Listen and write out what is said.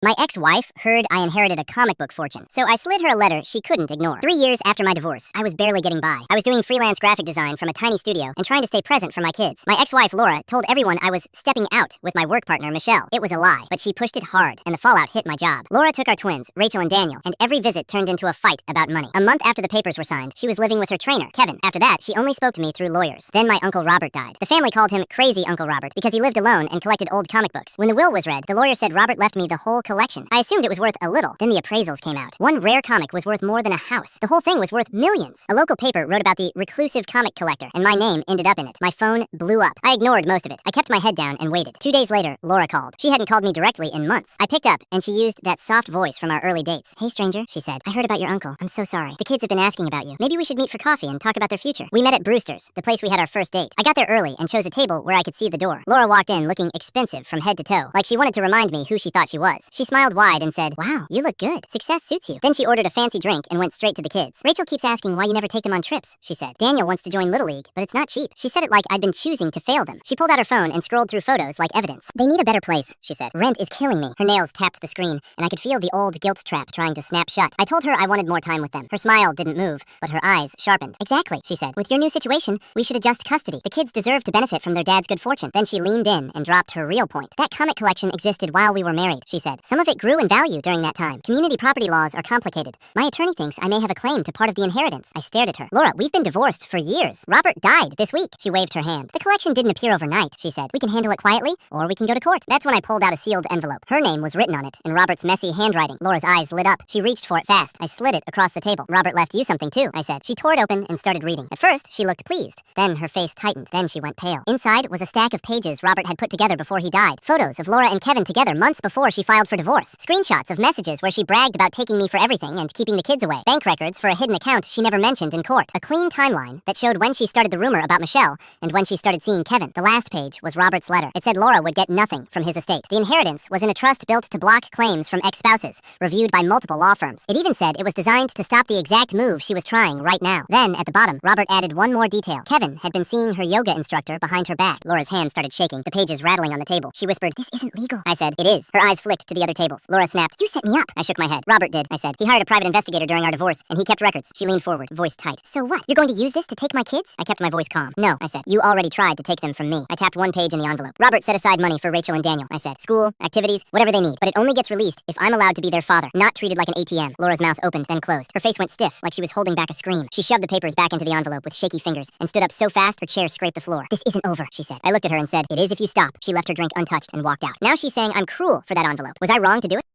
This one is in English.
My ex-wife heard I inherited a comic book fortune, so I slid her a letter she couldn't ignore. 3 years after my divorce, I was barely getting by. I was doing freelance graphic design from a tiny studio and trying to stay present for my kids. My ex-wife, Laura, told everyone I was stepping out with my work partner, Michelle. It was a lie, but she pushed it hard, and the fallout hit my job. Laura took our twins, Rachel and Daniel, and every visit turned into a fight about money. A month after the papers were signed, she was living with her trainer, Kevin. After that, she only spoke to me through lawyers. Then my Uncle Robert died. The family called him Crazy Uncle Robert because he lived alone and collected old comic books. When the will was read, the lawyer said Robert left me the whole collection. I assumed it was worth a little. Then the appraisals came out. One rare comic was worth more than a house. The whole thing was worth millions. A local paper wrote about the reclusive comic collector, and my name ended up in it. My phone blew up. I ignored most of it. I kept my head down and waited. 2 days later, Laura called. She hadn't called me directly in months. I picked up, and she used that soft voice from our early dates. "Hey, stranger," she said. "I heard about your uncle. I'm so sorry. The kids have been asking about you. Maybe we should meet for coffee and talk about their future." We met at Brewster's, the place we had our first date. I got there early and chose a table where I could see the door. Laura walked in looking expensive from head to toe, like she wanted to remind me who she thought she was. She smiled wide and said, "Wow, you look good. Success suits you." Then she ordered a fancy drink and went straight to the kids. "Rachel keeps asking why you never take them on trips," she said. "Daniel wants to join Little League, but it's not cheap." She said it like I'd been choosing to fail them. She pulled out her phone and scrolled through photos like evidence. "They need a better place," she said. "Rent is killing me." Her nails tapped the screen, and I could feel the old guilt trap trying to snap shut. I told her I wanted more time with them. Her smile didn't move, but her eyes sharpened. "Exactly," she said. "With your new situation, we should adjust custody. The kids deserve to benefit from their dad's good fortune." Then she leaned in and dropped her real point. "That comic collection existed while we were married," she said. "Some of it grew in value during that time. Community property laws are complicated. My attorney thinks I may have a claim to part of the inheritance." I stared at her. "Laura, we've been divorced for years. Robert died this week." She waved her hand. "The collection didn't appear overnight," she said. "We can handle it quietly, or we can go to court." That's when I pulled out a sealed envelope. Her name was written on it, in Robert's messy handwriting. Laura's eyes lit up. She reached for it fast. I slid it across the table. "Robert left you something too," I said. She tore it open and started reading. At first, she looked pleased. Then her face tightened. Then she went pale. Inside was a stack of pages Robert had put together before he died. Photos of Laura and Kevin together months before she filed for divorce. Screenshots of messages where she bragged about taking me for everything and keeping the kids away. Bank records for a hidden account she never mentioned in court. A clean timeline that showed when she started the rumor about Michelle and when she started seeing Kevin. The last page was Robert's letter. It said Laura would get nothing from his estate. The inheritance was in a trust built to block claims from ex-spouses, reviewed by multiple law firms. It even said it was designed to stop the exact move she was trying right now. Then, at the bottom, Robert added one more detail. Kevin had been seeing her yoga instructor behind her back. Laura's hand started shaking, the pages rattling on the table. She whispered, "This isn't legal." I said, "It is." Her eyes flicked to the other tables. Laura snapped, "You set me up." I shook my head. "Robert did," I said. "He hired a private investigator during our divorce, and he kept records." She leaned forward, voice tight. "So what? You're going to use this to take my kids?" I kept my voice calm. "No," I said. "You already tried to take them from me." I tapped one page in the envelope. "Robert set aside money for Rachel and Daniel," I said. "School, activities, whatever they need. But it only gets released if I'm allowed to be their father, not treated like an ATM." Laura's mouth opened, then closed. Her face went stiff, like she was holding back a scream. She shoved the papers back into the envelope with shaky fingers and stood up so fast her chair scraped the floor. "This isn't over," she said. I looked at her and said, "It is if you stop." She left her drink untouched and walked out. Now she's saying I'm cruel for that envelope. Was I wrong to do it?